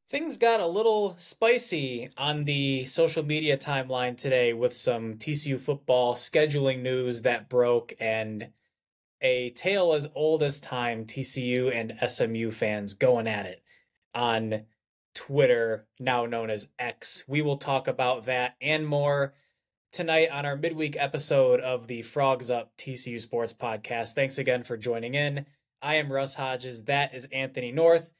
Things got a little spicy on the social media timeline today with some TCU football scheduling news that broke and a tale as old as time, TCU and SMU fans going at it on Twitter, now known as X. We will talk about that and more tonight on our midweek episode of the Frogs Up TCU Sports Podcast. Thanks again for joining in. I am Russ Hodges. That is Anthony North.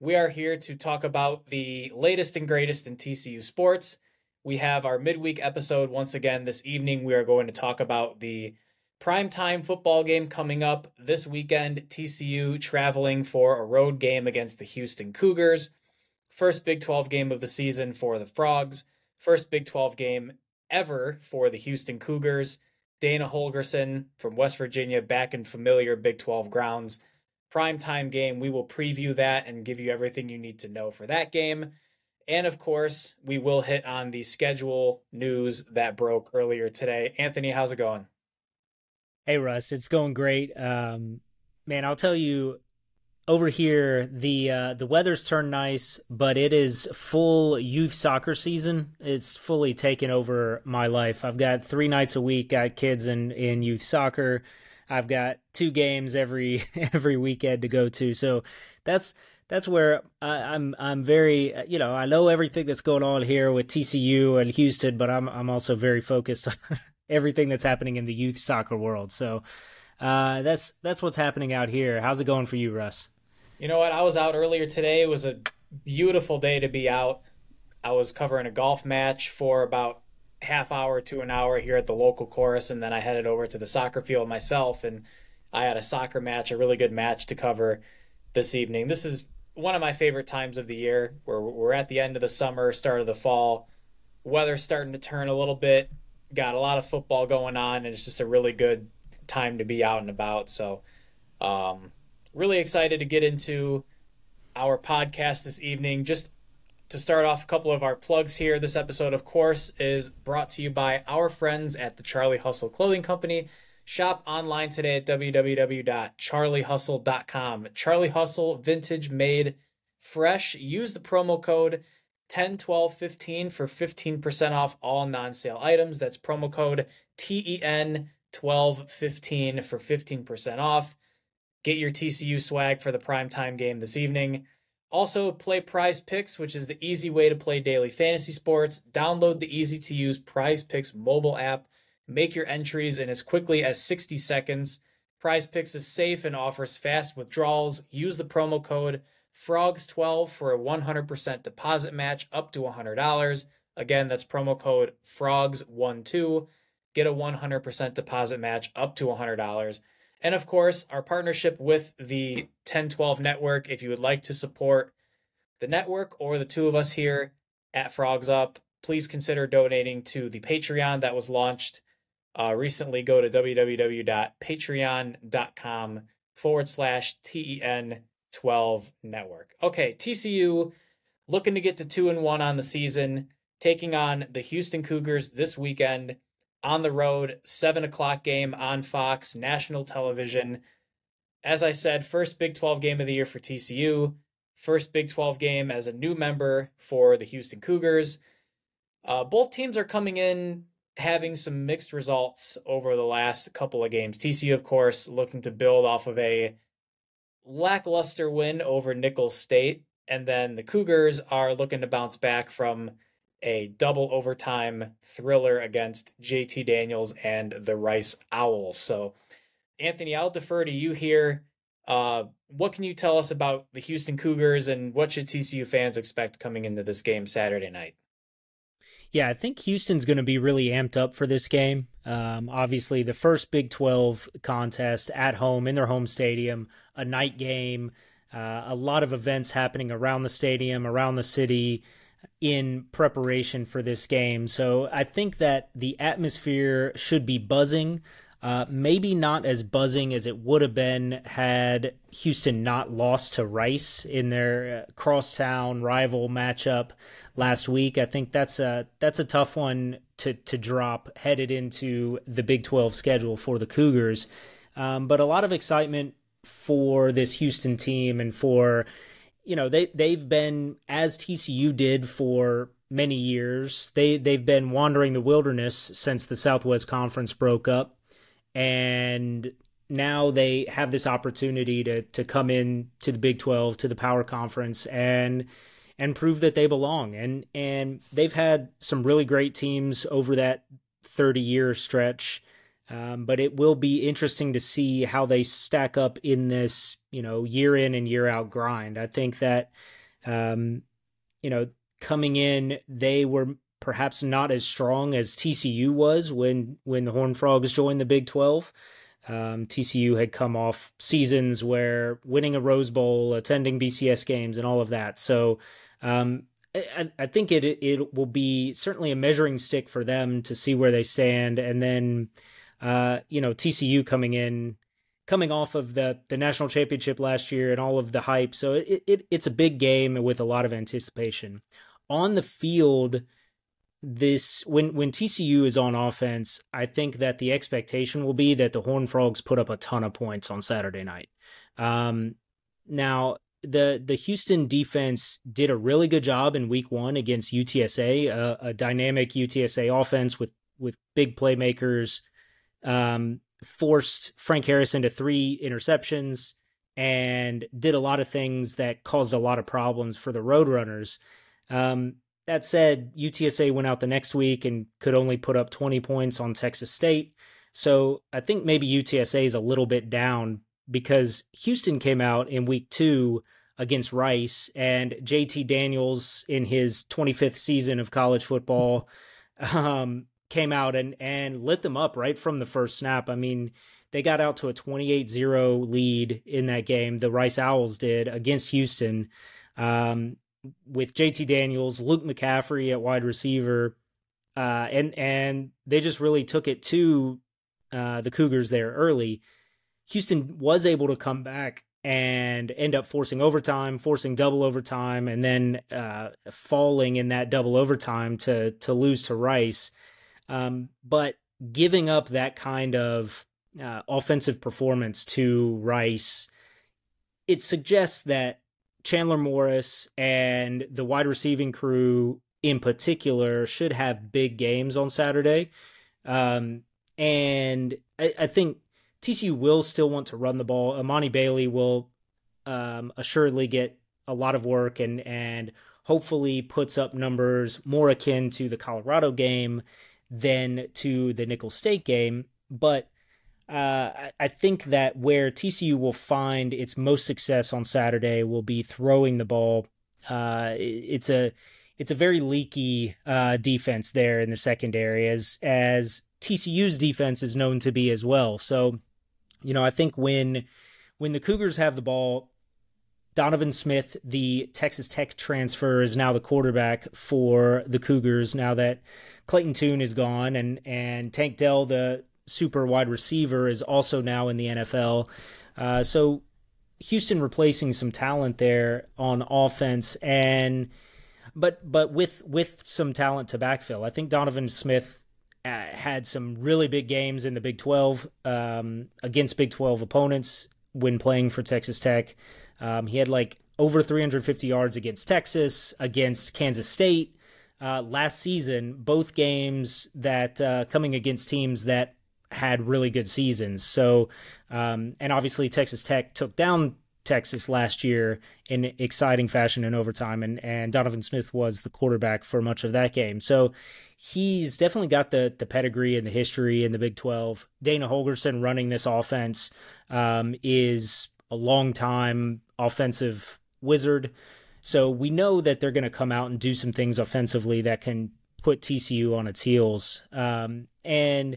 We are here to talk about the latest and greatest in TCU sports. We have our midweek episode once again this evening. We are going to talk about the primetime football game coming up this weekend. TCU traveling for a road game against the Houston Cougars. First Big 12 game of the season for the Frogs. First Big 12 game ever for the Houston Cougars. Dana Holgorsen from West Virginia back in familiar Big 12 grounds. Primetime game. We will preview that and give you everything you need to know for that game. And of course, we will hit on the schedule news that broke earlier today. Anthony, how's it going? Hey Russ, it's going great. Man, I'll tell you, over here the weather's turned nice, but it is full youth soccer season. It's fully taken over my life. I've got 3 nights a week, got kids in youth soccer. I've got 2 games every weekend to go to. So that's where I'm very, I know everything that's going on here with TCU and Houston, but I'm also very focused on everything that's happening in the youth soccer world. So that's what's happening out here. How's it going for you, Russ? You know what? I was out earlier today. It was a beautiful day to be out. I was covering a golf match for about half hour to an hour here at the local course, and then I headed over to the soccer field myself, and I had a soccer match, a really good match to cover this evening. This is one of my favorite times of the year, where we're at the end of the summer, start of the fall. Weather's starting to turn a little bit, got a lot of football going on, and it's just a really good time to be out and about. So really excited to get into our podcast this evening. Just to start off, a couple of our plugs here. This episode, of course, is brought to you by our friends at the Charlie Hustle Clothing Company. Shop online today at www.charliehustle.com. Charlie Hustle, vintage, made fresh. Use the promo code 101215 for 15% off all non-sale items. That's promo code TEN1215 for 15% off. Get your TCU swag for the primetime game this evening. Also, play Prize Picks, which is the easy way to play daily fantasy sports. Download the easy-to-use Prize Picks mobile app. Make your entries in as quickly as 60 seconds. Prize Picks is safe and offers fast withdrawals. Use the promo code FROGS12 for a 100% deposit match up to $100. Again, that's promo code FROGS12. Get a 100% deposit match up to $100. And of course, our partnership with the 1012 Network. If you would like to support the network or the two of us here at Frogs Up, please consider donating to the Patreon that was launched recently. Go to www.patreon.com/TEN12 Network. Okay, TCU looking to get to 2-1 on the season, taking on the Houston Cougars this weekend. On the road, 7 o'clock game on Fox, national television. As I said, first Big 12 game of the year for TCU. First Big 12 game as a new member for the Houston Cougars. Both teams are coming in having some mixed results over the last couple of games. TCU, of course, looking to build off of a lackluster win over Nicholls State. And then the Cougars are looking to bounce back from a double overtime thriller against JT Daniels and the Rice Owls. So, Anthony, I'll defer to you here. What can you tell us about the Houston Cougars, and what should TCU fans expect coming into this game Saturday night? Yeah, I think Houston's going to be really amped up for this game. Obviously, the first Big 12 contest at home in their home stadium, a night game, a lot of events happening around the stadium, around the city, in preparation for this game. So I think that the atmosphere should be buzzing, maybe not as buzzing as it would have been had Houston not lost to Rice in their crosstown rival matchup last week. I think that's a tough one to drop headed into the Big 12 schedule for the Cougars. But a lot of excitement for this Houston team and for they've been, as TCU did for many years, they've been wandering the wilderness since the Southwest Conference broke up, and now they have this opportunity to come in to the Big 12, to the Power Conference, and prove that they belong. And they've had some really great teams over that 30-year stretch. But it will be interesting to see how they stack up in this, year in and year out grind. I think that, coming in, they were perhaps not as strong as TCU was when the Horned Frogs joined the Big 12. TCU had come off seasons where winning a Rose Bowl, attending BCS games, and all of that. So I think it will be certainly a measuring stick for them to see where they stand. And then, TCU coming off of the national championship last year and all of the hype. So it's a big game with a lot of anticipation. On the field, when TCU is on offense, I think that the expectation will be that the Horned Frogs put up a ton of points on Saturday night. Now, the Houston defense did a really good job in week 1 against UTSA, a dynamic UTSA offense with big playmakers, forced Frank Harris into 3 interceptions, and did a lot of things that caused a lot of problems for the Roadrunners. That said, UTSA went out the next week and could only put up 20 points on Texas State. So I think maybe UTSA is a little bit down because Houston came out in week 2 against Rice, and JT Daniels in his 25th season of college football came out and lit them up right from the first snap. I mean, they got out to a 28-0 lead in that game. The Rice Owls did against Houston, with JT Daniels, Luke McCaffrey at wide receiver, and they just really took it to the Cougars there early. Houston was able to come back and end up forcing overtime, forcing double overtime, and then falling in that double overtime to lose to Rice. But giving up that kind of offensive performance to Rice, it suggests that Chandler Morris and the wide receiving crew in particular should have big games on Saturday. And I think TCU will still want to run the ball. Amani Bailey will assuredly get a lot of work and hopefully puts up numbers more akin to the Colorado game than to the Nicholls State game. But I think that where TCU will find its most success on Saturday will be throwing the ball. It's a very leaky defense there in the secondary, as TCU's defense is known to be as well. So, I think when the Cougars have the ball, Donovan Smith, the Texas Tech transfer, is now the quarterback for the Cougars now that Clayton Tune is gone, and Tank Dell, the super wide receiver, is also now in the NFL. So Houston replacing some talent there on offense, but with some talent to backfill. I think Donovan Smith had some really big games in the Big 12 against Big 12 opponents when playing for Texas Tech. He had like over 350 yards against Texas, against Kansas State last season, both games that coming against teams that had really good seasons. So, and obviously Texas Tech took down Texas last year in exciting fashion in overtime, and Donovan Smith was the quarterback for much of that game. So he's definitely got the pedigree and the history in the Big 12. Dana Holgorsen running this offense is a long-time offensive wizard. So we know that they're going to come out and do some things offensively that can put TCU on its heels. And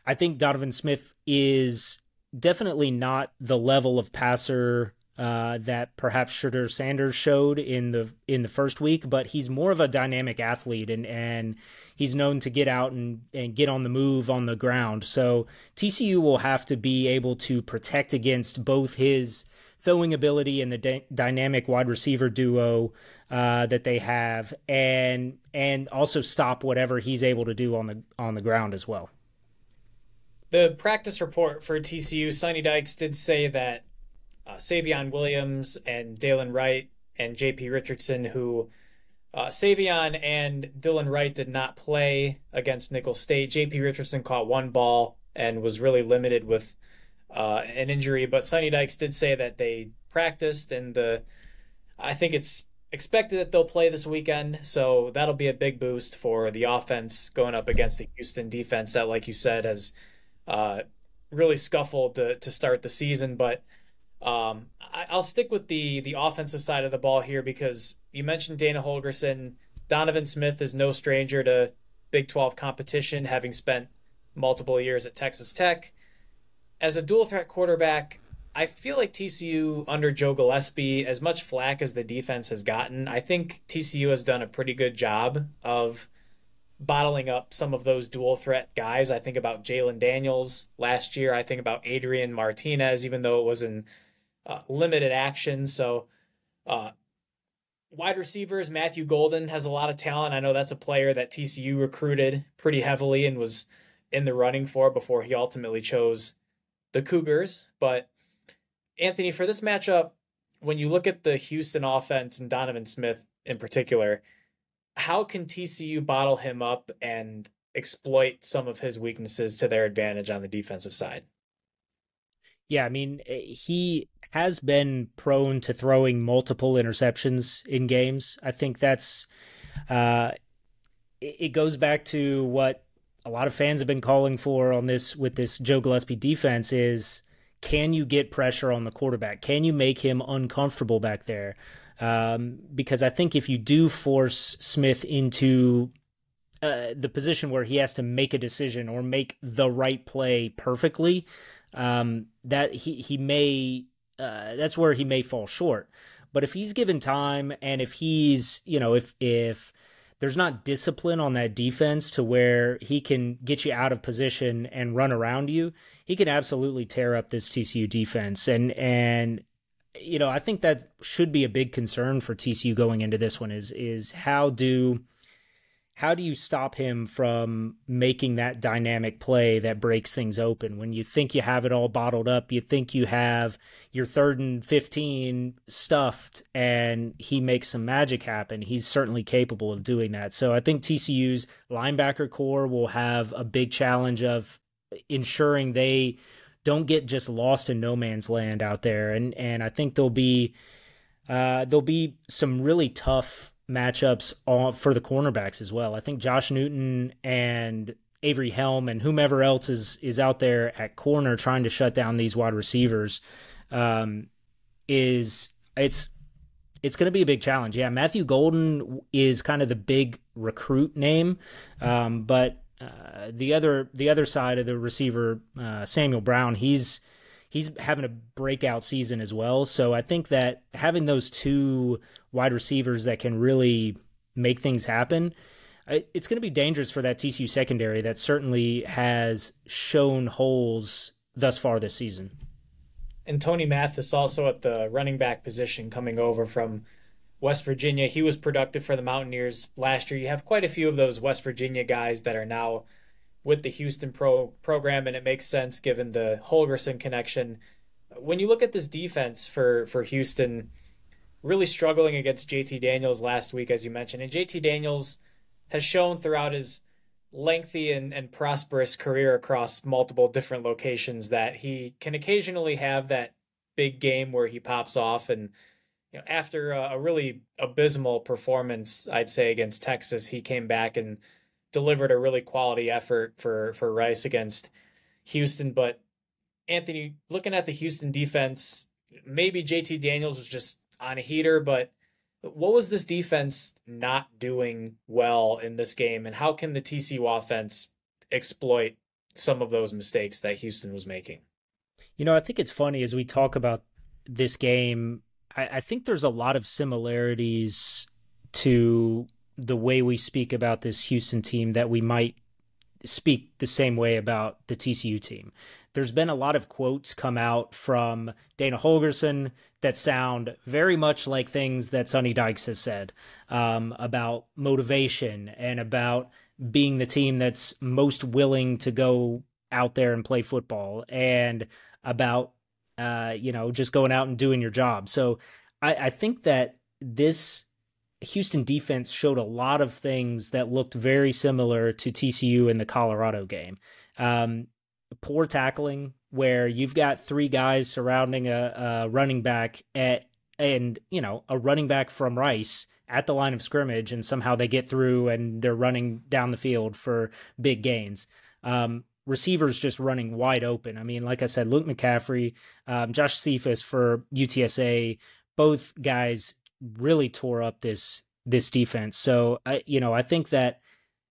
I think Donovan Smith is definitely not the level of passer that perhaps Shedeur Sanders showed in the first week, but he's more of a dynamic athlete, and he's known to get out and get on the move on the ground. So TCU will have to be able to protect against both his throwing ability and the dynamic wide receiver duo that they have, and also stop whatever he's able to do on the ground as well. The practice report for TCU, Sonny Dykes did say that Savion Williams and Dalen Wright and JP Richardson, who Savion and Dylan Wright did not play against Nicholls State. JP Richardson caught one ball and was really limited with an injury, but Sonny Dykes did say that they practiced, and I think it's expected that they'll play this weekend, so that'll be a big boost for the offense going up against the Houston defense that, like you said, has really scuffled to start the season. But I'll stick with the offensive side of the ball here because you mentioned Dana Holgorsen. Donovan Smith is no stranger to Big 12 competition, having spent multiple years at Texas Tech. As a dual threat quarterback, I feel like TCU under Joe Gillespie, as much flack as the defense has gotten, I think TCU has done a pretty good job of bottling up some of those dual threat guys. I think about Jalen Daniels last year. I think about Adrian Martinez, even though it was in limited action. So wide receivers, Matthew Golden has a lot of talent. I know that's a player that TCU recruited pretty heavily and was in the running for before he ultimately chose the Cougars. But Anthony, for this matchup, when you look at the Houston offense and Donovan Smith in particular, how can TCU bottle him up and exploit some of his weaknesses to their advantage on the defensive side? Yeah, I mean, he has been prone to throwing multiple interceptions in games. I think that's it goes back to what a lot of fans have been calling for on this with this Joe Gillespie defense is, can you get pressure on the quarterback? Can you make him uncomfortable back there? Because I think if you do force Smith into the position where he has to make a decision or make the right play perfectly, that he may that's where he may fall short. But if he's given time and if he's, if there's not discipline on that defense to where he can get you out of position and run around you, he can absolutely tear up this TCU defense. And I think that should be a big concern for TCU going into this one is how do you stop him from making that dynamic play that breaks things open? When you think you have it all bottled up, you think you have your 3rd and 15 stuffed, and he makes some magic happen. He's certainly capable of doing that. So I think TCU's linebacker core will have a big challenge of ensuring they don't get just lost in no man's land out there. And I think there'll be some really tough matchups for the cornerbacks as well. I think Josh Newton and Avery Helm and whomever else is out there at corner trying to shut down these wide receivers it's going to be a big challenge. Yeah, Matthew Golden is kind of the big recruit name, but the other side of the receiver, Samuel Brown, he's having a breakout season as well. So I think that having those two wide receivers that can really make things happen, it's going to be dangerous for that TCU secondary that certainly has shown holes thus far this season. And Tony Mathis also at the running back position coming over from West Virginia. He was productive for the Mountaineers last year. You have quite a few of those West Virginia guys that are now with the Houston program, and it makes sense given the Holgorsen connection. When you look at this defense for Houston, really struggling against JT Daniels last week, as you mentioned, and JT Daniels has shown throughout his lengthy and prosperous career across multiple different locations that he can occasionally have that big game where he pops off. And after a really abysmal performance, I'd say, against Texas, he came back and delivered a really quality effort for Rice against Houston. But Anthony, looking at the Houston defense, maybe JT Daniels was just on a heater, but what was this defense not doing well in this game, and how can the TCU offense exploit some of those mistakes that Houston was making? I think it's funny as we talk about this game, I think there's a lot of similarities to the way we speak about this Houston team that we might speak the same way about the TCU team. There's been a lot of quotes come out from Dana Holgorsen that sound very much like things that Sonny Dykes has said about motivation and about being the team that's most willing to go out there and play football and about, just going out and doing your job. So I think that this Houston defense showed a lot of things that looked very similar to TCU in the Colorado game. Poor tackling, where you've got three guys surrounding a running back and a running back from Rice at the line of scrimmage, and somehow they get through and they're running down the field for big gains. Receivers just running wide open. I mean, like I said, Luke McCaffrey, Josh Cephas for UTSA, both guys really tore up this defense. So I think that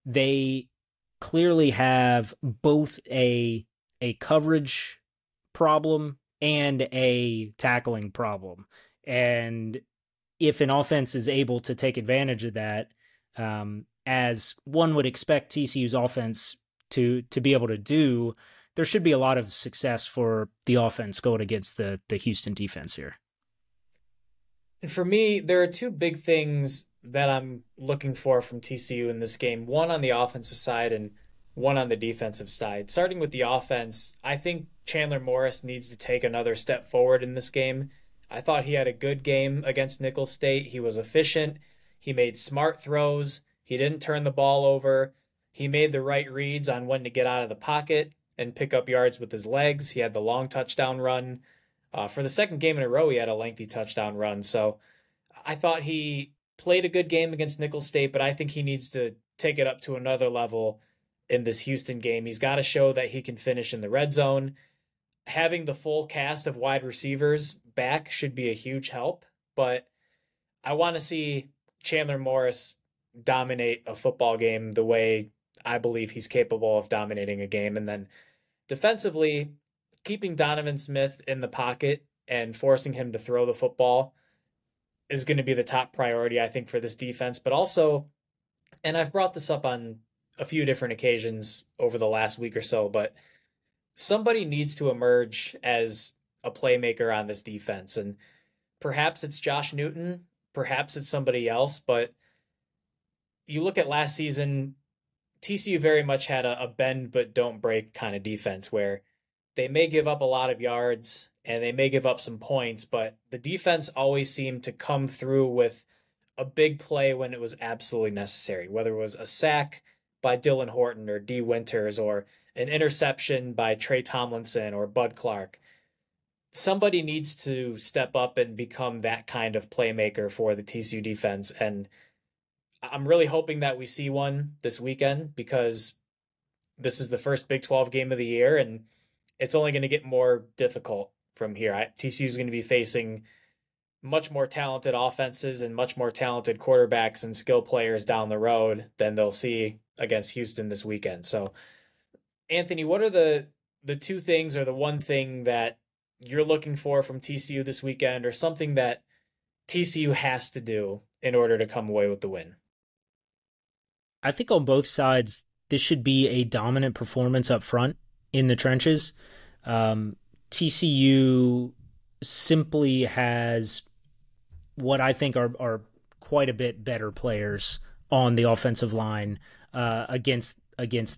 they clearly have both a coverage problem and a tackling problem. And if an offense is able to take advantage of that, as one would expect TCU's offense to be able to do, there should be a lot of success for the offense going against the Houston defense here. And for me, there are two big things that I'm looking for from TCU in this game, one on the offensive side and one on the defensive side. Starting with the offense, I think Chandler Morris needs to take another step forward in this game. I thought he had a good game against Nicholls State. He was efficient. He made smart throws. He didn't turn the ball over. He made the right reads on when to get out of the pocket and pick up yards with his legs. He had the long touchdown run. For the second game in a row, he had a lengthy touchdown run. So I thought he played a good game against Nicholls State, but I think he needs to take it up to another level in this Houston game. He's got to show that he can finish in the red zone. Having the full cast of wide receivers back should be a huge help, but I want to see Chandler Morris dominate a football game the way I believe he's capable of dominating a game. And then defensively, keeping Donovan Smith in the pocket and forcing him to throw the football is going to be the top priority, I think, for this defense. But also, and I've brought this up on a few different occasions over the last week or so, but somebody needs to emerge as a playmaker on this defense. And perhaps it's Josh Newton, perhaps it's somebody else, but you look at last season, TCU very much had a bend but don't break kind of defense where they may give up a lot of yards and they may give up some points, but the defense always seemed to come through with a big play when it was absolutely necessary, whether it was a sack by Dylan Horton or D. Winters or an interception by Trey Tomlinson or Bud Clark. Somebody needs to step up and become that kind of playmaker for the TCU defense, and I'm really hoping that we see one this weekend because this is the first Big 12 game of the year, and it's only going to get more difficult from here. TCU is going to be facing much more talented offenses and much more talented quarterbacks and skill players down the road than they'll see against Houston this weekend. So, Anthony, what are the two things or the one thing that you're looking for from TCU this weekend, or something that TCU has to do in order to come away with the win? I think on both sides, this should be a dominant performance up front in the trenches. TCU simply has what I think are quite a bit better players on the offensive line against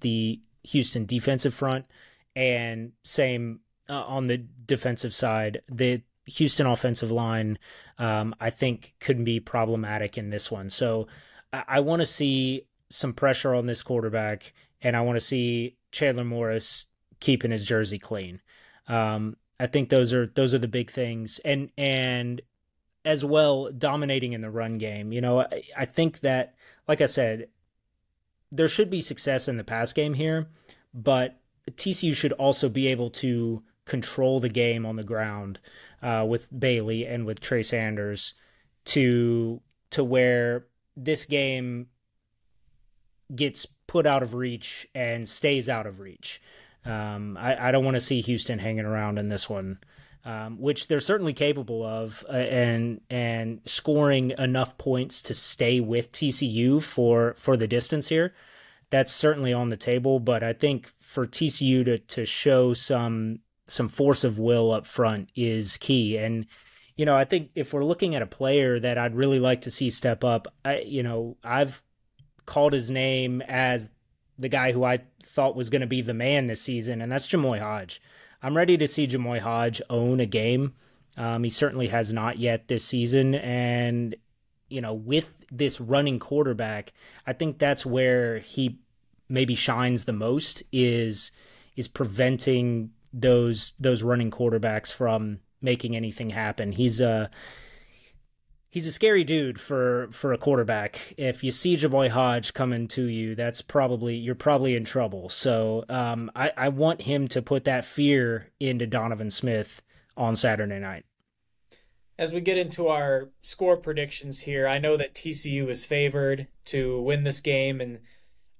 the Houston defensive front, and same on the defensive side. The Houston offensive line, I think, could be problematic in this one. So I want to see some pressure on this quarterback, and I want to see Chandler Morris keeping his jersey clean. I think those are the big things, and as well dominating in the run game. I think that, like I said, there should be success in the pass game here, but TCU should also be able to control the game on the ground with Bailey and with Trey Sanders to where this game gets put out of reach and stays out of reach. I don't want to see Houston hanging around in this one, which they're certainly capable of, and scoring enough points to stay with TCU for the distance here. That's certainly on the table, but I think for TCU to show some force of will up front is key. And I think if we're looking at a player that I'd really like to see step up, I've called his name as the guy who I thought was going to be the man this season, and that's Jamoy Hodge. I'm ready to see Jamoy Hodge own a game. He certainly has not yet this season, and with this running quarterback, I think that's where he maybe shines the most is preventing those running quarterbacks from making anything happen. He's a scary dude for a quarterback. If you see Jaboy Hodge coming to you, you're probably in trouble. So I want him to put that fear into Donovan Smith on Saturday night. As we get into our score predictions here, I know that TCU is favored to win this game, and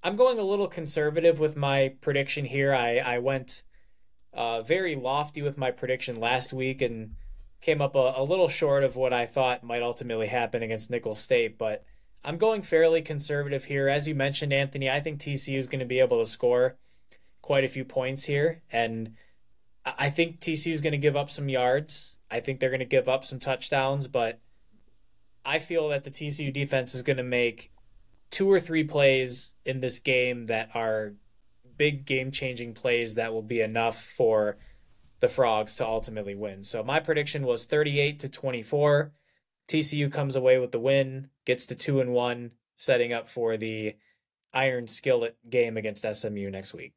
I'm going a little conservative with my prediction here. I went very lofty with my prediction last week and came up a little short of what I thought might ultimately happen against Nicholls State, but I'm going fairly conservative here. As you mentioned, Anthony, I think TCU is going to be able to score quite a few points here, and I think TCU is going to give up some yards. I think they're going to give up some touchdowns, but I feel that the TCU defense is going to make 2 or 3 plays in this game that are big game-changing plays that will be enough for the Frogs to ultimately win. So my prediction was 38-24. TCU comes away with the win, gets to 2-1, setting up for the Iron Skillet game against SMU next week.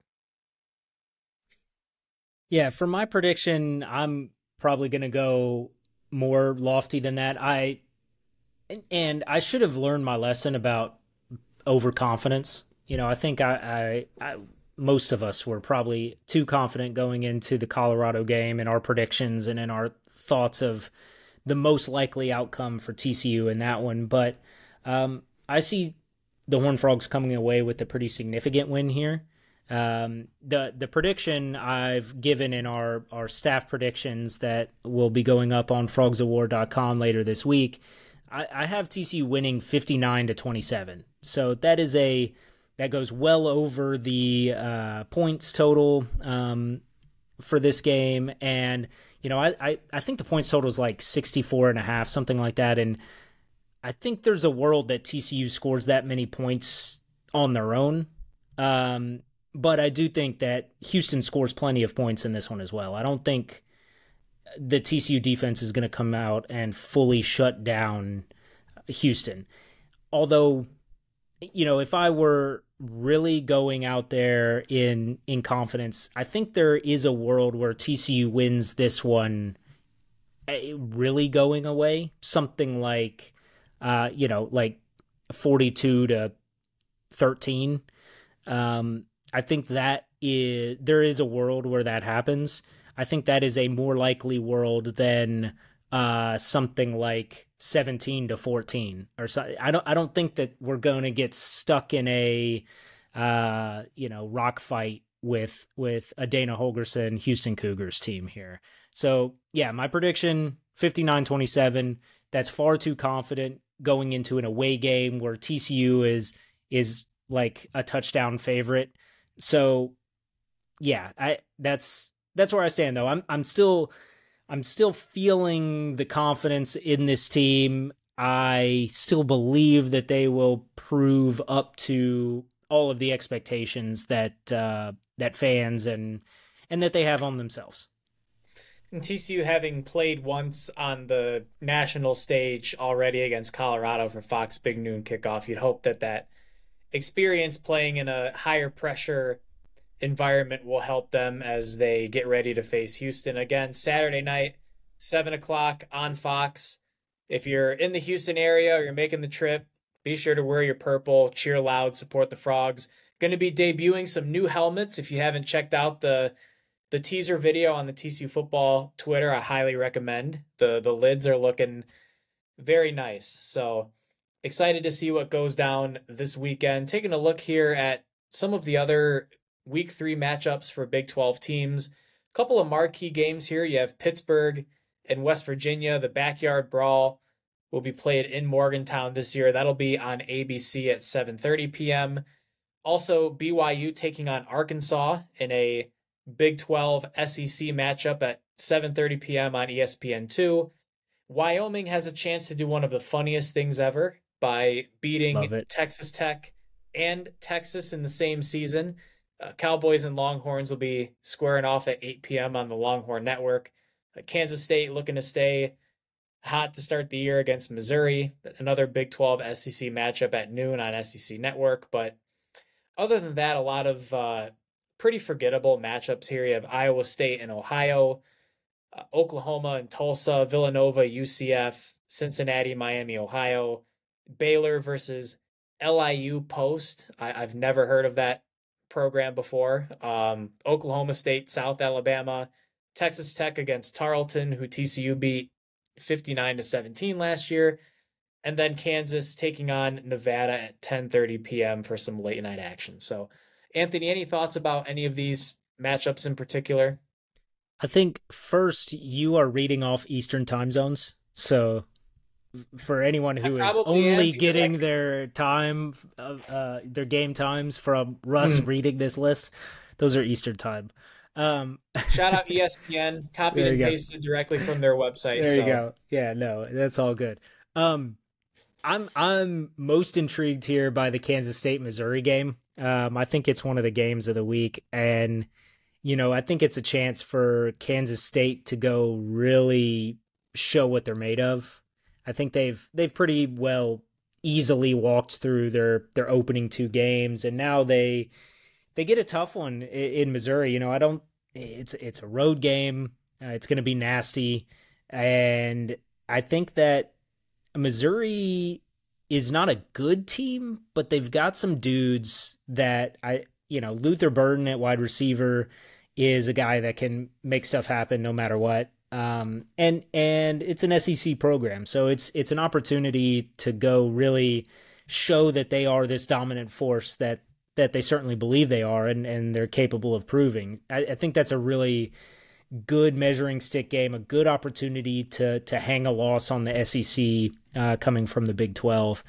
Yeah, for my prediction, I'm probably going to go more lofty than that. And I should have learned my lesson about overconfidence. I think I most of us were probably too confident going into the Colorado game in our predictions and in our thoughts of the most likely outcome for TCU in that one. But I see the Horned Frogs coming away with a pretty significant win here. The prediction I've given in our staff predictions that will be going up on frogsaward.com later this week, I have TCU winning 59-27. So that goes well over the points total for this game. And, I think the points total is like 64.5, something like that. And I think there's a world that TCU scores that many points on their own. But I do think that Houston scores plenty of points in this one as well. I don't think the TCU defense is going to come out and fully shut down Houston. Although, if I were really going out there in confidence, I think there is a world where TCU wins this one really going away. Something like, like 42-13. I think there is a world where that happens. I think that is a more likely world than something like 17-14 or so. I don't think that we're going to get stuck in a rock fight with a Dana Holgorsen Houston Cougars team here. So yeah, my prediction 59-27. That's far too confident going into an away game where TCU is like a touchdown favorite. So yeah, that's where I stand though. I'm still feeling the confidence in this team. I still believe that they will prove up to all of the expectations that fans and that they have on themselves. And TCU having played once on the national stage already against Colorado for Fox Big Noon kickoff, you'd hope that experience playing in a higher pressure environment will help them as they get ready to face Houston again Saturday night, 7:00 on Fox. If you're in the Houston area or you're making the trip, be sure to wear your purple, cheer loud, support the Frogs. Going to be debuting some new helmets. If you haven't checked out the teaser video on the TCU Football Twitter, I highly recommend. The lids are looking very nice. So excited to see what goes down this weekend. Taking a look here at some of the other Week 3 matchups for Big 12 teams. A couple of marquee games here. You have Pittsburgh and West Virginia. The Backyard Brawl will be played in Morgantown this year. That'll be on ABC at 7:30 p.m. Also, BYU taking on Arkansas in a Big 12 SEC matchup at 7:30 p.m. on ESPN2. Wyoming has a chance to do one of the funniest things ever by beating Texas Tech and Texas in the same season. Cowboys and Longhorns will be squaring off at 8 p.m. on the Longhorn Network. Kansas State looking to stay hot to start the year against Missouri, another Big 12 SEC matchup at noon on SEC Network. But other than that, a lot of pretty forgettable matchups here. You have Iowa State and Ohio, Oklahoma and Tulsa, Villanova, UCF, Cincinnati, Miami, Ohio, Baylor versus LIU Post. I've never heard of that program before. Oklahoma State, South Alabama, Texas Tech against Tarleton, who TCU beat 59-17 last year, and then Kansas taking on Nevada at 10:30 p.m. for some late night action. So, Anthony, any thoughts about any of these matchups in particular? I think first you are reading off Eastern time zones. So for anyone who is only getting their time, their game times from Russ reading this list, those are Eastern time. Shout out ESPN, copied and pasted directly from their website. There you go. Yeah, no, that's all good. I'm most intrigued here by the Kansas State Missouri game. I think it's one of the games of the week, and I think it's a chance for Kansas State to go really show what they're made of. I think they've pretty well easily walked through their opening two games, and now they get a tough one in Missouri. It's a road game. It's going to be nasty, and I think that Missouri is not a good team, but they've got some dudes that Luther Burden at wide receiver is a guy that can make stuff happen no matter what. And it's an SEC program, so it's an opportunity to go really show that they are this dominant force that they certainly believe they are, and they're capable of proving. I think that's a really good measuring stick game, a good opportunity to hang a loss on the SEC coming from the Big 12.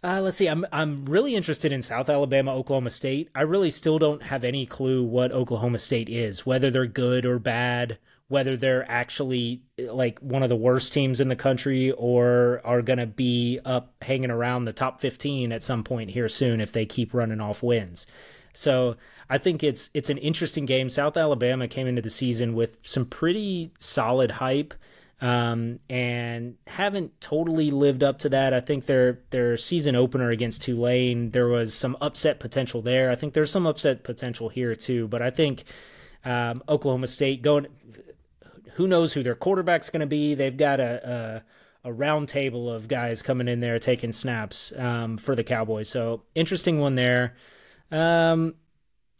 Let's see. I'm really interested in South Alabama, Oklahoma State. I really still don't have any clue what Oklahoma State is, whether they're good or bad, whether they're actually like one of the worst teams in the country or are going to be up hanging around the top 15 at some point here soon if they keep running off wins. So I think it's an interesting game. South Alabama came into the season with some pretty solid hype, and haven't totally lived up to that. I think their season opener against Tulane, there was some upset potential there. I think there's some upset potential here too. But I think Oklahoma State going, who knows who their quarterback's going to be? They've got a round table of guys coming in there taking snaps for the Cowboys. So interesting one there.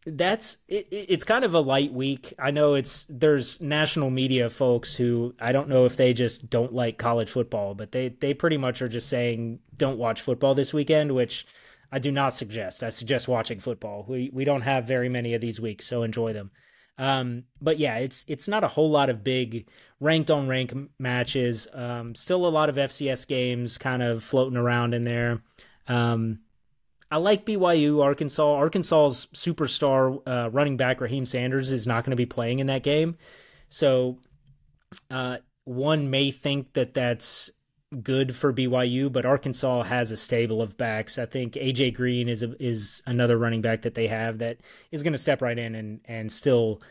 It's kind of a light week. I know there's national media folks who I don't know if they just don't like college football, but they pretty much are just saying don't watch football this weekend, which I do not suggest. I suggest watching football. We don't have very many of these weeks, so enjoy them. But yeah, it's not a whole lot of big ranked on rank matches. Still a lot of FCS games kind of floating around in there. I like BYU, Arkansas. Arkansas's superstar running back Raheem Sanders is not going to be playing in that game. So one may think that that's good for BYU, but Arkansas has a stable of backs. I think AJ Green is another running back that they have that is going to step right in and still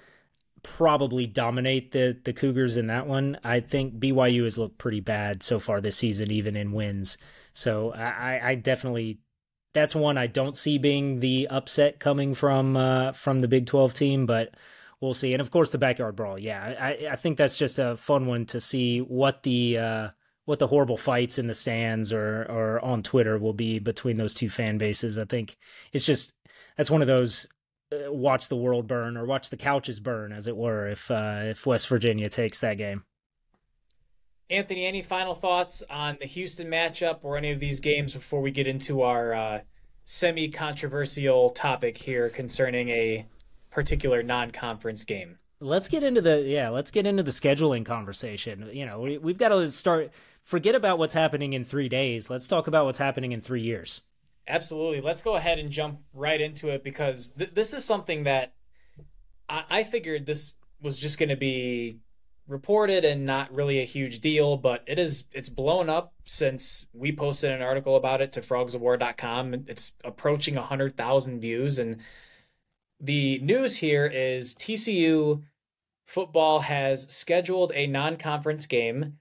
probably dominate the Cougars in that one. I think BYU has looked pretty bad so far this season, even in wins. So I definitely, that's one I don't see being the upset coming from the Big 12 team, but we'll see. And of course, the backyard brawl. Yeah, I think that's just a fun one to see what the horrible fights in the stands or on Twitter will be between those two fan bases. I think that's one of those watch the world burn or watch the couches burn, as it were, if West Virginia takes that game. Anthony, any final thoughts on the Houston matchup or any of these games before we get into our semi-controversial topic here concerning a particular non-conference game? Let's get into the scheduling conversation. We've got to forget about what's happening in 3 days. Let's talk about what's happening in 3 years. Absolutely. Let's go ahead and jump right into it because this is something that I figured this was just going to be reported and not really a huge deal, but it's blown up since we posted an article about it to frogsofwar.com. It's approaching 100,000 views, and the news here is TCU Football has scheduled a non-conference game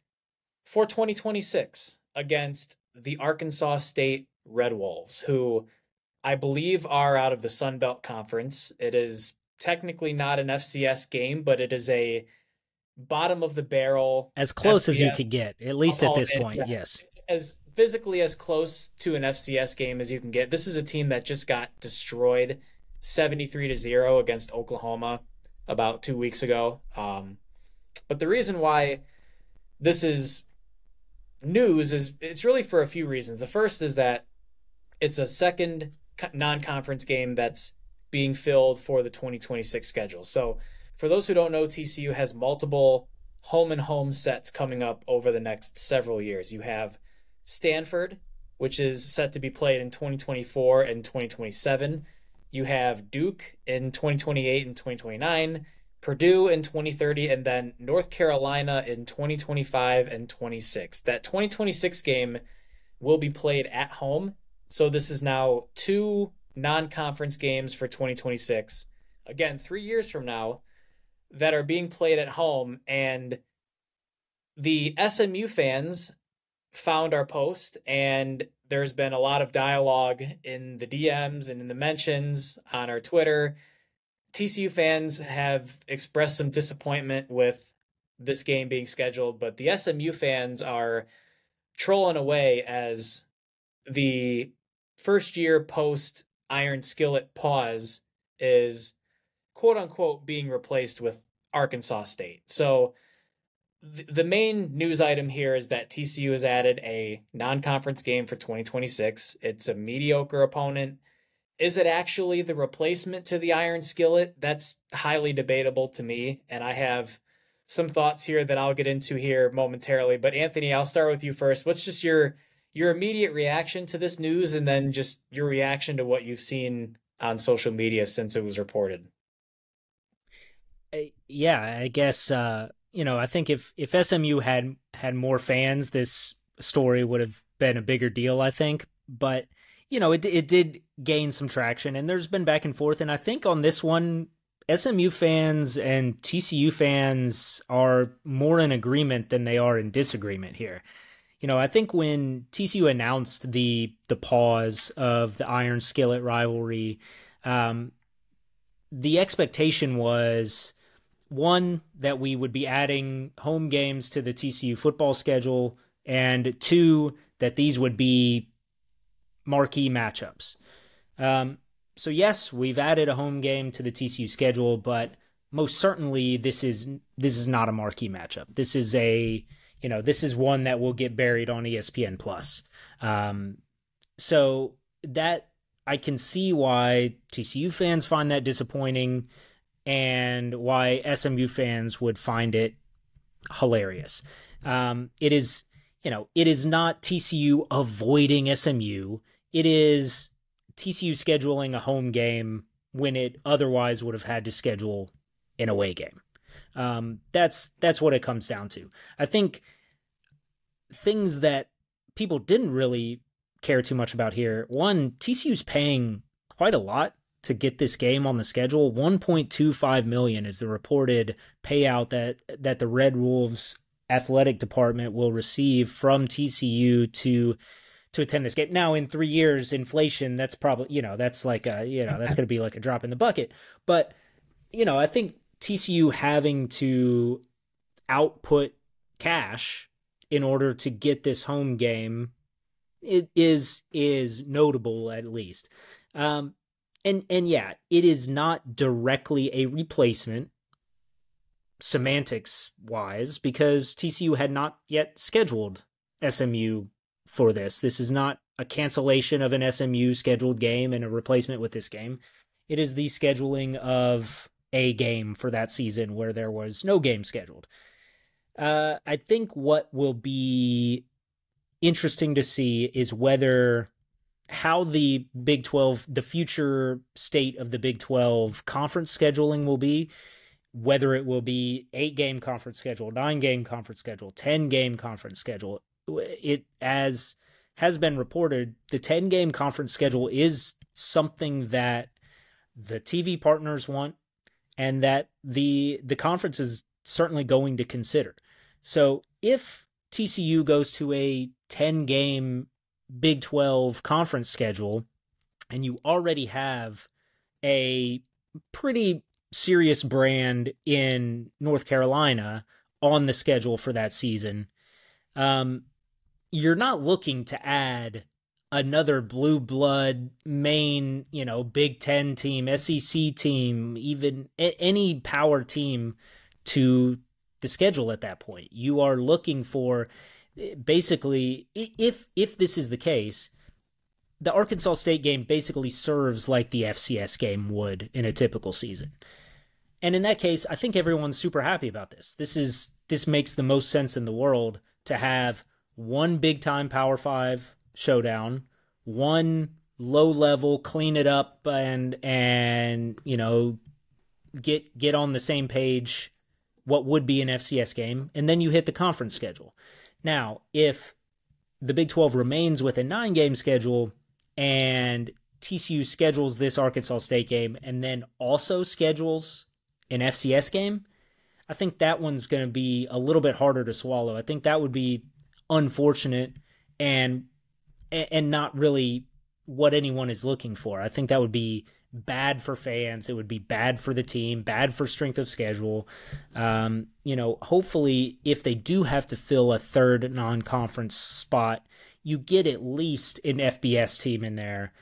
for 2026 against the Arkansas State Red Wolves, who I believe are out of the Sun Belt Conference. It is technically not an FCS game, but it is a bottom of the barrel As close as you FBS could get, at least at this opponent. point, Yeah, yes. as physically as close to an FCS game as you can get. This is a team that just got destroyed 73-0 against Oklahoma about 2 weeks ago. But the reason why this is news is it's really for a few reasons. The first is that it's a second non-conference game that's being filled for the 2026 schedule. So for those who don't know, TCU has multiple home and home sets coming up over the next several years. You have Stanford, which is set to be played in 2024 and 2027. You have Duke in 2028 and 2029, Purdue in 2030, and then North Carolina in 2025 and 26. That 2026 game will be played at home. So this is now 2 non-conference games for 2026. Again, 3 years from now, that are being played at home. And the SMU fans found our post, and there's been a lot of dialogue in the DMs and in the mentions on our Twitter. TCU fans have expressed some disappointment with this game being scheduled, but the SMU fans are trolling away as the first year post Iron Skillet pause is quote unquote being replaced with Arkansas State. So the main news item here is that TCU has added a non-conference game for 2026. It's a mediocre opponent. Is it actually the replacement to the Iron Skillet? That's highly debatable to me, and I have some thoughts here that I'll get into here momentarily. But Anthony, I'll start with you first. What's just your immediate reaction to this news, and then just your reaction to what you've seen on social media since it was reported? Yeah, I guess I think if SMU had more fans, this story would have been a bigger deal, I think. But it did gain some traction, and there's been back and forth. And I think on this one, SMU fans and TCU fans are more in agreement than they are in disagreement here. I think when TCU announced the pause of the Iron Skillet rivalry, the expectation was, one, that we would be adding home games to the TCU football schedule, and 2, that these would be marquee matchups. So yes, we've added a home game to the TCU schedule, but most certainly this is not a marquee matchup. This is one that will get buried on ESPN Plus. So that I can see why TCU fans find that disappointing, and why SMU fans would find it hilarious. It is not TCU avoiding SMU. It is TCU scheduling a home game when it otherwise would have had to schedule an away game. That's what it comes down to. I think things that people didn't really care too much about here. One, TCU's paying quite a lot to get this game on the schedule. $1.25 million is the reported payout that the Red Wolves athletic department will receive from TCU to attend this game. Now, in 3 years, inflation, that's probably, that's like that's going to be like a drop in the bucket. But, I think TCU having to output cash in order to get this home game, it is notable, at least. And yeah, it is not directly a replacement semantics wise, because TCU had not yet scheduled SMU for this. This is not a cancellation of an SMU scheduled game and a replacement with this game. It is the scheduling of a game for that season where there was no game scheduled. I think what will be interesting to see is how the Big 12, the future state of the Big 12 conference scheduling will be, whether it will be 8-game conference schedule, 9-game conference schedule, 10-game conference schedule. It, as has been reported, the 10-game conference schedule is something that the TV partners want, and that the conference is certainly going to consider. So if TCU goes to a 10-game Big 12 conference schedule, and you already have a pretty serious brand in North Carolina on the schedule for that season, you're not looking to add another blue blood main, Big Ten team, SEC team, even any power team to the schedule at that point. You are looking for, basically, if this is the case, the Arkansas State game basically serves like the FCS game would in a typical season. And in that case, I think everyone's super happy about this. This makes the most sense in the world to have one big time Power 5 showdown, one low level clean it up and get on the same page what would be an FCS game, and then you hit the conference schedule. Now, if the Big 12 remains with a 9-game schedule and TCU schedules this Arkansas State game and then also schedules an FCS game, I think that one's going to be a little bit harder to swallow. I think that would be unfortunate and not really what anyone is looking for. I think that would be bad for fans. It would be bad for the team, bad for strength of schedule. Hopefully if they do have to fill a third non-conference spot, you get at least an FBS team in there,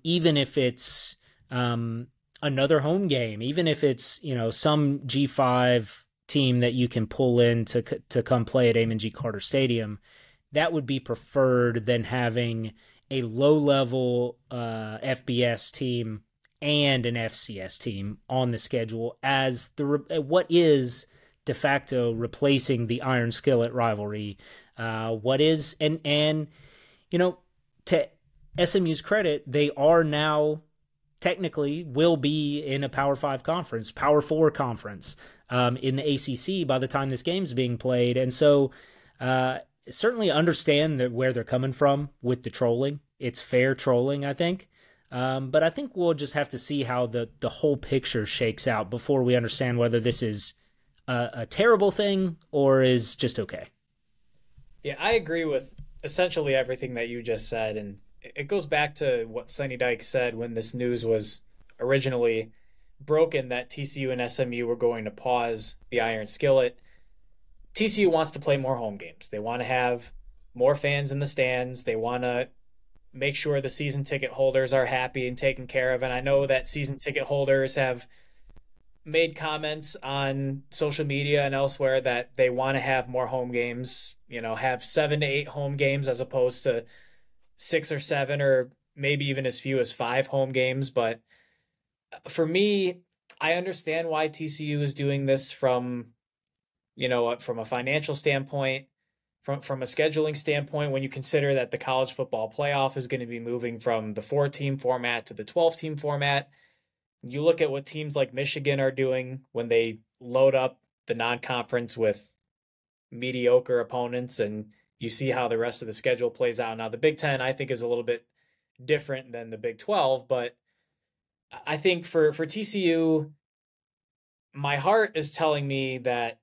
even if it's another home game, even if it's, some G5 team that you can pull in to come play at Amon G. Carter Stadium. That would be preferred than having a low-level FBS team and an FCS team on the schedule as what is de facto replacing the Iron Skillet rivalry. To SMU's credit, they are now technically will be in a Power 5 conference, Power 4 conference in the ACC by the time this game's being played. And so certainly understand where they're coming from with the trolling. It's fair trolling, I think. But I think we'll just have to see how the whole picture shakes out before we understand whether this is a terrible thing or is just okay. Yeah, I agree with essentially everything that you just said. And it goes back to what Sonny Dykes said when this news was originally broken that TCU and SMU were going to pause the Iron Skillet. TCU wants to play more home games. They want to have more fans in the stands. They want to make sure the season ticket holders are happy and taken care of. And I know that season ticket holders have made comments on social media and elsewhere that they want to have more home games, have 7 to 8 home games as opposed to 6 or 7 or maybe even as few as 5 home games. But for me, I understand why TCU is doing this from a financial standpoint, from a scheduling standpoint, when you consider that the college football playoff is going to be moving from the 4-team format to the 12-team format. You look at what teams like Michigan are doing when they load up the non-conference with mediocre opponents, and you see how the rest of the schedule plays out. Now, the Big Ten, I think, is a little bit different than the Big 12, but I think for TCU, my heart is telling me that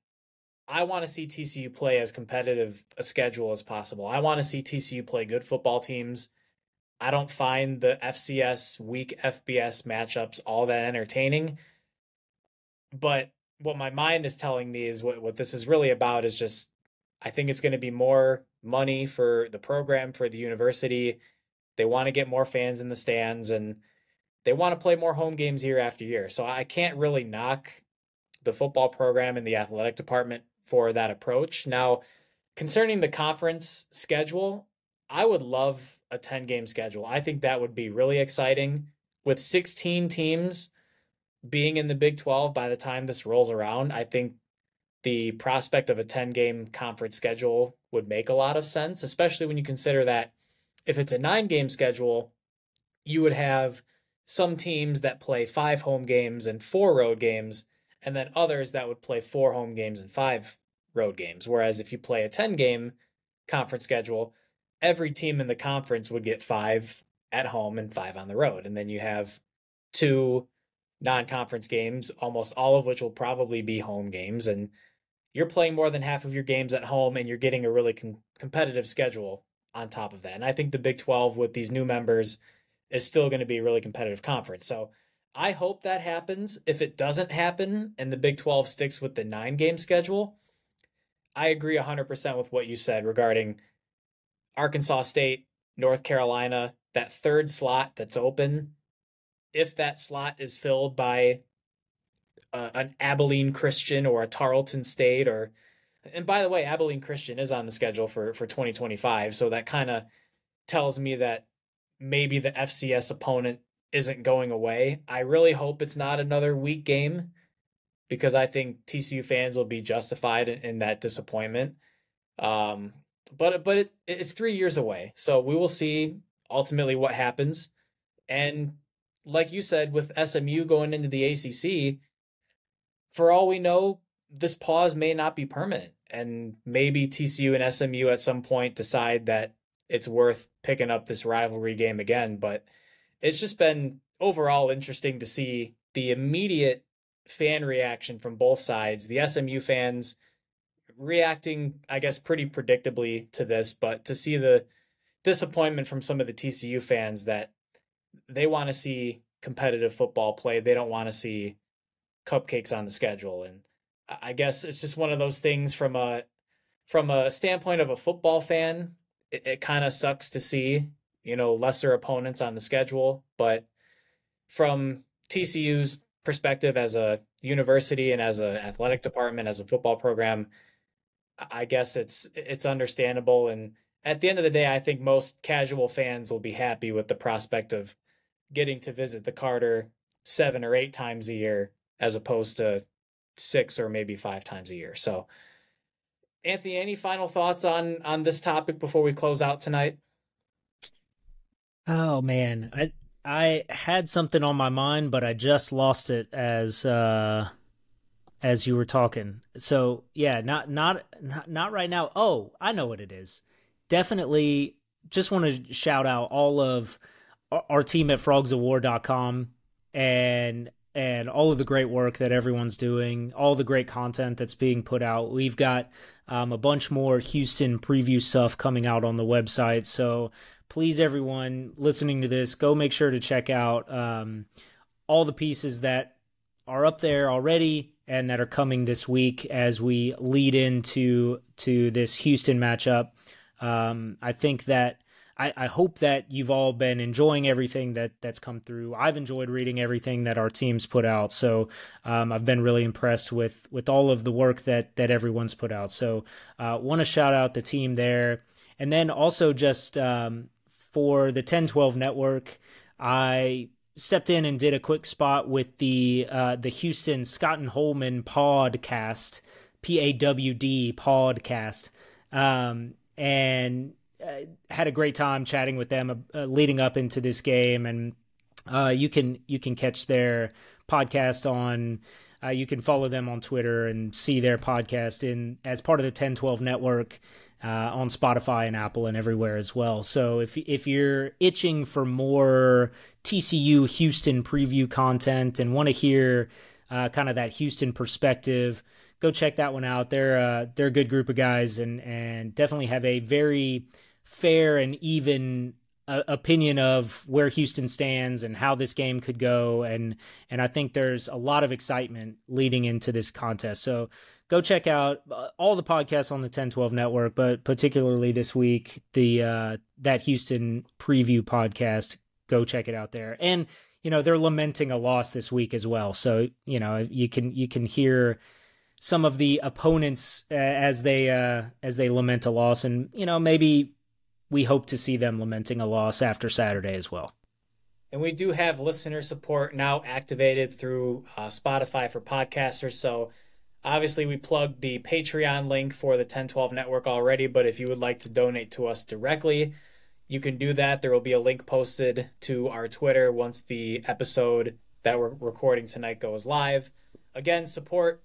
I want to see TCU play as competitive a schedule as possible. I want to see TCU play good football teams. I don't find the FCS weak FBS matchups all that entertaining. But what my mind is telling me is what this is really about is just, I think it's going to be more money for the program, for the university. They want to get more fans in the stands, and they want to play more home games year after year. So I can't really knock the football program and the athletic department for that approach. Now, concerning the conference schedule, I would love a 10-game schedule. I think that would be really exciting. With 16 teams being in the Big 12 by the time this rolls around, I think the prospect of a 10-game conference schedule would make a lot of sense, especially when you consider that if it's a 9-game schedule, you would have some teams that play 5 home games and 4 road games, and then others that would play 4 home games and 5 road games. Whereas if you play a 10-game conference schedule, every team in the conference would get 5 at home and 5 on the road. And then you have 2 non-conference games, almost all of which will probably be home games. And you're playing more than half of your games at home and you're getting a really competitive schedule on top of that. And I think the Big 12 with these new members is still going to be a really competitive conference. So I hope that happens. If it doesn't happen and the Big 12 sticks with the 9-game schedule, I agree 100% with what you said regarding Arkansas State, North Carolina, that third slot that's open. If that slot is filled by an Abilene Christian or a Tarleton State, and by the way, Abilene Christian is on the schedule for 2025, so that kind of tells me that maybe the FCS opponent isn't going away. I really hope it's not another weak game because I think TCU fans will be justified in that disappointment. But it's 3 years away, so we will see ultimately what happens. And like you said, with SMU going into the ACC, for all we know, this pause may not be permanent, and maybe TCU and SMU at some point decide that it's worth picking up this rivalry game again. But it's just been overall interesting to see the immediate fan reaction from both sides. The SMU fans reacting, I guess, pretty predictably to this, but to see the disappointment from some of the TCU fans that they want to see competitive football played. They don't want to see cupcakes on the schedule. And I guess it's just one of those things from a standpoint of a football fan, it kind of sucks to see, lesser opponents on the schedule. But from TCU's perspective as a university and as an athletic department, as a football program, I guess it's understandable. And at the end of the day, I think most casual fans will be happy with the prospect of getting to visit the Carter 7 or 8 times a year as opposed to 6 or maybe 5 times a year. So, Anthony, any final thoughts on this topic before we close out tonight? Oh man, I had something on my mind, but I just lost it as you were talking. So yeah, not right now. Oh, I know what it is. Definitely just want to shout out all of our team at frogsofwar.com and all of the great work that everyone's doing, all the great content that's being put out. We've got a bunch more Houston preview stuff coming out on the website. So please, everyone listening to this, go make sure to check out all the pieces that are up there already and that are coming this week as we lead into this Houston matchup. I think that I hope that you've all been enjoying everything that's come through. I've enjoyed reading everything that our teams put out. So I've been really impressed with all of the work that everyone's put out. So want to shout out the team there. And then also just for the 10-12 network, I stepped in and did a quick spot with the Houston Scott and Holman podcast, PAWD podcast, and had a great time chatting with them leading up into this game. And you can catch their podcast on. You can follow them on Twitter and see their podcast as part of the 10-12 network on Spotify and Apple and everywhere as well. So if you're itching for more TCU Houston preview content and want to hear kind of that Houston perspective, go check that one out. They're a good group of guys and definitely have a very fair and even opinion of where Houston stands and how this game could go. And I think there's a lot of excitement leading into this contest. So go check out all the podcasts on the 10-12 network, but particularly this week, that Houston preview podcast. Go check it out there. And, they're lamenting a loss this week as well. So, you can hear some of the opponents as they lament a loss, and, maybe we hope to see them lamenting a loss after Saturday as well. And we do have listener support now activated through Spotify for podcasters. So obviously we plugged the Patreon link for the 10-12 network already, but if you would like to donate to us directly, you can do that. There will be a link posted to our Twitter once the episode that we're recording tonight goes live. Again, support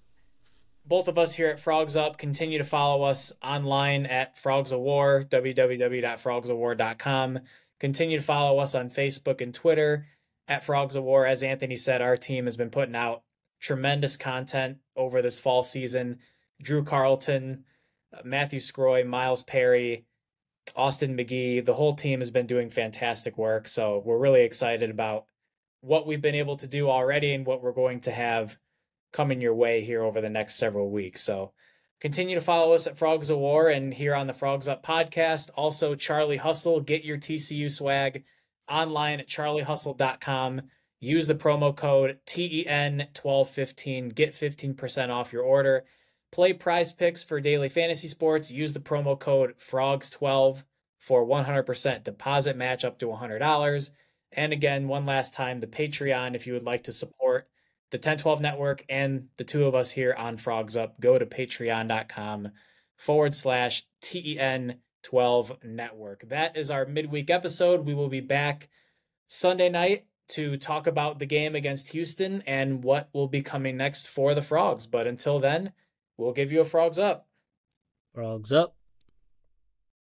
both of us here at Frogs Up. Continue to follow us online at Frogs of War, www.frogsofwar.com. Continue to follow us on Facebook and Twitter at Frogs of War. As Anthony said, our team has been putting out tremendous content over this fall season. Drew Carlton, Matthew Scroy, Miles Perry, Austin McGee. The whole team has been doing fantastic work. So we're really excited about what we've been able to do already and what we're going to have coming your way here over the next several weeks. So continue to follow us at Frogs of War and here on the Frogs Up podcast. Also, Charlie Hustle, get your TCU swag online at charliehustle.com. Use the promo code TEN1215. Get 15% off your order. Play Prize Picks for daily fantasy sports. Use the promo code FROGS12 for 100% deposit match up to $100. And again, one last time, the Patreon, if you would like to support the 1012 network and the two of us here on Frogs Up, go to patreon.com/TEN12 network. That is our midweek episode. We will be back Sunday night to talk about the game against Houston and what will be coming next for the Frogs. But until then, we'll give you a Frogs Up. Frogs up.